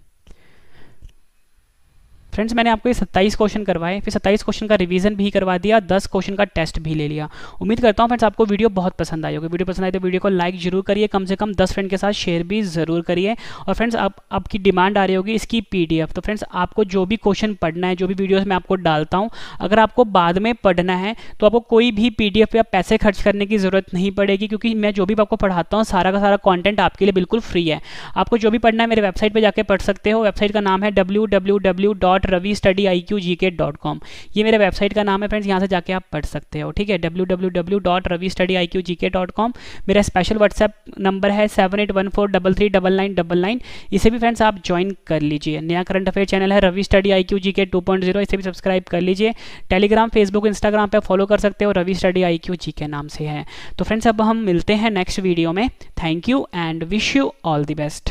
फ्रेंड्स मैंने आपको ये 27 क्वेश्चन करवाए, फिर 27 क्वेश्चन का रिवीजन भी करवा दिया, 10 क्वेश्चन का टेस्ट भी ले लिया। उम्मीद करता हूँ फ्रेंड्स आपको वीडियो बहुत पसंद आई होगी। वीडियो पसंद आई तो वीडियो को लाइक जरूर करिए, कम से कम 10 फ्रेंड के साथ शेयर भी जरूर करिए। और फ्रेंड्स आपकी डिमांड आ रही होगी इसकी PDF, तो फ्रेंड्स आपको जो भी क्वेश्चन पढ़ना है, जो भी वीडियोस मैं आपको डालता हूँ, अगर आपको बाद में पढ़ना है तो आपको कोई भी PDF या पैसे खर्च करने की जरूरत नहीं पड़ेगी, क्योंकि मैं जो भी आपको पढ़ाता हूँ सारा का सारा कॉन्टेंट आपके लिए बिल्कुल फ्री है। आपको जो भी पढ़ना है मेरे वेबसाइट पर जाकर पढ़ सकते हो। वेबसाइट का नाम है www.ravistudy.com। ये मेरे वेबसाइट का नाम है फ्रेंड्स, यहाँ से जाके आप पढ़ सकते हो, ठीक है। www.ravistudy.com। मेरा स्पेशल व्हाट्सएप नंबर है 7814339999। इसे भी फ्रेंड्स आप ज्वाइन कर लीजिए। नया करंट अफेयर चैनल है रवि स्टडी IQ GK 2.0, इसे भी सब्सक्राइब कर लीजिए। टेलीग्राम, फेसबुक, इंस्टाग्राम पे फॉलो कर सकते हो, रवि स्टडी IQ GK नाम से है। तो फ्रेंड्स अब हम मिलते हैं नेक्स्ट वीडियो में। Thank you and wish you all the best.